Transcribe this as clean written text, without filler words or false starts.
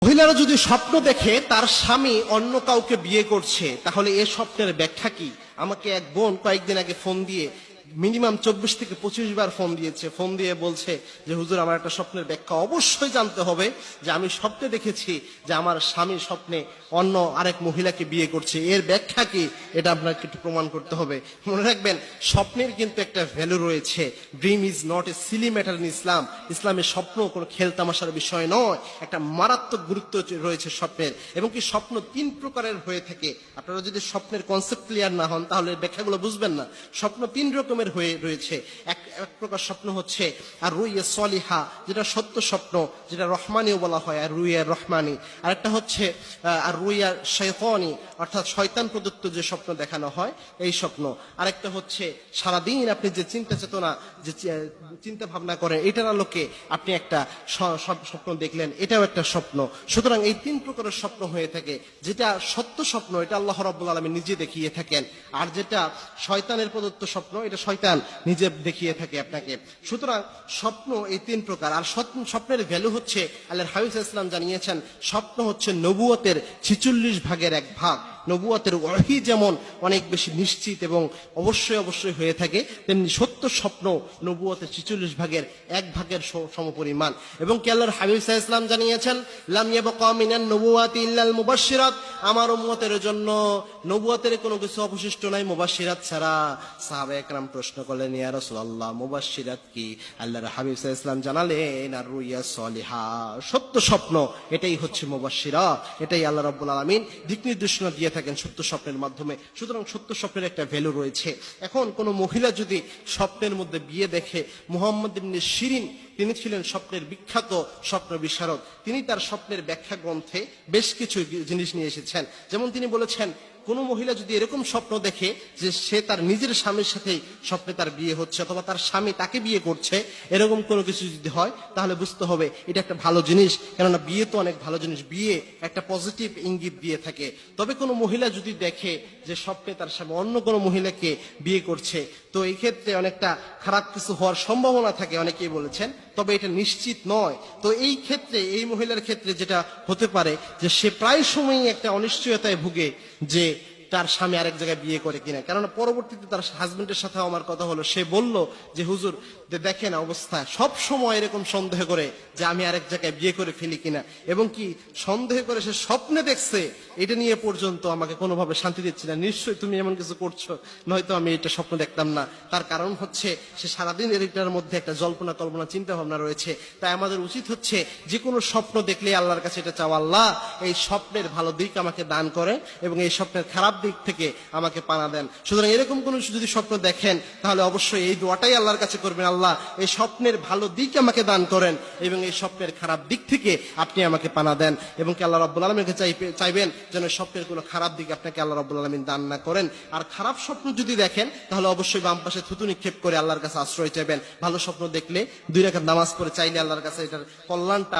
মহিলারা যদি স্বপ্ন দেখে তার স্বামী অন্য কাউকে বিয়ে করছে, তাহলে এ স্বপ্নের ব্যাখ্যা কি? আমাকে এক বোন কয়েকদিন আগে ফোন দিয়ে মিনিমাম 24 থেকে 25 বার ফোন দিয়েছে। ফোন দিয়ে বলছে যে হুজুর, আমার একটা স্বপ্নের ব্যাখ্যা অবশ্যই জানতে হবে, যে আমি স্বপ্নে দেখেছি যে আমার স্বামী স্বপ্নে অন্য আরেক মহিলাকে বিয়ে করছে, এর ব্যাখ্যা কি? এটা আপনাকে একটু প্রমাণ করতে হবে। মনে রাখবেন, স্বপ্নের কিন্তু একটা ভ্যালু রয়েছে। Dream is not a silly matter in Islam. ইসলামের স্বপ্ন কোনো খেলতামাশার বিষয় নয়, একটা মারাত্মক গুরুত্ব রয়েছে স্বপ্নের। এবং কি স্বপ্ন 3 প্রকারের হয়ে থাকে। আপনারা যদি স্বপ্নের কনসেপ্ট ক্লিয়ার না হন তাহলে ব্যাখ্যাগুলো বুঝবেন না। স্বপ্ন 3 রকমের হয়ে রয়েছে। এক প্রকার স্বপ্ন হচ্ছে আর রুইয়া সলিহা, যেটা সত্য স্বপ্ন, যেটা রহমানিও বলা হয়, আর রুইয়া রহমানি। আরেকটা হচ্ছে আর রুইয়া শয়তানি, অর্থাৎ শয়তান প্রদত্ত যে স্বপ্ন দেখানো হয় এই স্বপ্ন। আরেকটা হচ্ছে সারাদিন আপনি যে চিন্তা চেতনা, যে চিন্তা ভাবনা করেন, এটার আলোকে আপনি একটা স্বপ্ন দেখলেন, এটাও একটা স্বপ্ন। সুতরাং এই 3 প্রকারের স্বপ্ন হয়ে থাকে। যেটা সত্য স্বপ্ন, এটা আল্লাহ রাব্বুল আলামিন নিজে দেখিয়ে থাকেন। আর যেটা শয়তানের প্রদত্ত স্বপ্ন, এটা শয়তান নিজে দেখিয়ে থাকে আপনাকে। সুতরাং স্বপ্ন এই 3 প্রকার। আর স্বপ্নের ভ্যালু হচ্ছে, আল্লাহর হাবিব সাল্লাল্লাহু আলাইহি ওয়াসাল্লাম জানিয়েছেন, স্বপ্ন হচ্ছে নবুয়তের 46 ভাগের 1 ভাগ। নবুয়তের ওহী যেমন অনেক বেশি নিশ্চিত এবং অবশ্যই হয়ে থাকে, তেমনি সত্য স্বপ্ন নবুয়তের 46 ভাগের 1 ভাগের সমপরিমাণ। এবং কি আল্লাহর হাবিব সাল্লাল্লাহু আলাইহি ওয়াসাল্লাম জানিয়েছেন, লাম ইয়াবকা মিনান নবুওয়াতি ইল্লাল মুবাশশিরাত, আমার উম্মতের জন্য নবুয়তের কোনো কিছু অবশিষ্ট নাই মুবাশশিরাত ছাড়া। সাহাবায়ে কেরাম প্রশ্ন করলেন, ইয়া রাসূলুল্লাহ, মুবাশশিরাত কি? আল্লাহর হাবিব সাল্লাল্লাহু আলাইহি ওয়াসাল্লাম জানালেন, আর রুইয়া সলিহা, সত্য স্বপ্ন, এটাই হচ্ছে মুবাশশিরাত। এটাই আল্লাহ রাব্বুল আলামিন দিক নির্দেশনা দিয়ে থাকেন সত্য স্বপ্নের মাধ্যমে। সুতরাং সত্য স্বপ্নের একটা ভ্যালু রয়েছে। এখন কোন মহিলা যদি স্বপ্নের মধ্যে বিয়ে দেখে, মুহাম্মদ ইবনে শিরিন, তিনি ছিলেন স্বপ্নের বিখ্যাত স্বপ্ন বিশারদ। তিনি তার স্বপ্নের ব্যাখ্যা গ্রন্থে বেশ কিছু জিনিস নিয়ে এসেছেন। যেমন তিনি বলেছেন, কোন মহিলা যদি এরকম স্বপ্ন দেখে যে সে তার নিজের স্বামীর সাথেই স্বপ্নে তার বিয়ে হচ্ছে, অথবা তার স্বামী তাকে বিয়ে করছে, এরকম কোনো কিছু যদি হয়, তাহলে বুঝতে হবে এটা একটা ভালো জিনিস। কেননা বিয়ে তো অনেক ভালো জিনিস, বিয়ে একটা পজিটিভ ইঙ্গিত দিয়ে থাকে। তবে কোনো মহিলা যদি দেখে যে স্বপ্নে তার স্বামী অন্য কোনো মহিলাকে বিয়ে করছে, তো এই ক্ষেত্রে অনেকটা খারাপ কিছু হওয়ার সম্ভাবনা থাকে, অনেকেই বলেছেন, তবে এটা নিশ্চিত নয়। তো এই ক্ষেত্রে, এই মহিলার ক্ষেত্রে যেটা হতে পারে, যে সে প্রায় সময়ই একটা অনিশ্চয়তায় ভুগে যে তার স্বামী আরেক জায়গায় বিয়ে করে কিনা। কেননা পরবর্তীতে তার হাজবেন্ডের সাথে আমার কথা হলো, সে বলল যে হুজুর, দেখেন অবস্থা, সব সময় এরকম সন্দেহ করে যে আমি আরেক জায়গায় বিয়ে করে ফেলি কিনা। এবং কি সন্দেহ করে সে স্বপ্নে দেখছে, এটা নিয়ে পর্যন্ত আমাকে কোনোভাবে শান্তি দিচ্ছে না। নিশ্চয়ই তুমি এমন কিছু করছো, নয়তো আমি এটা স্বপ্ন দেখতাম না। তার কারণ হচ্ছে সে সারাদিন এটার মধ্যে একটা জল্পনা কল্পনা চিন্তা ভাবনা রয়েছে। তাই আমাদের উচিত হচ্ছে যে কোনো স্বপ্ন দেখলে আল্লাহর কাছে এটা চাওয়া, আল্লাহ এই স্বপ্নের ভালো দিক আমাকে দান করে এবং এই স্বপ্নের খারাপ দিক থেকে আমাকে পানা দেন। সুতরাং এরকম কোন যদি স্বপ্ন দেখেন, তাহলে অবশ্যই এই দোয়াটাই আল্লাহর কাছে করবেন, আল্লাহ এই স্বপ্নের ভালো দিক আমাকে দান করেন এবং এই স্বপ্নের খারাপ দিক থেকে আপনি আমাকে পানা দেন। এবং কি আল্লাহ রাব্বুল আলামিনকে চাইবেন যেন স্বপ্নের কোনো খারাপ দিক আপনাকে আল্লাহ রাব্বুল আলামিন দান না করেন। আর খারাপ স্বপ্ন যদি দেখেন, তাহলে অবশ্যই বাম পাশে থুতু নিক্ষেপ করে আল্লাহর কাছে আশ্রয় চাইবেন। ভালো স্বপ্ন দেখলে 2 রাকাত নামাজ পড়ে চাইলে আল্লাহর কাছে এটার কল্যাণটা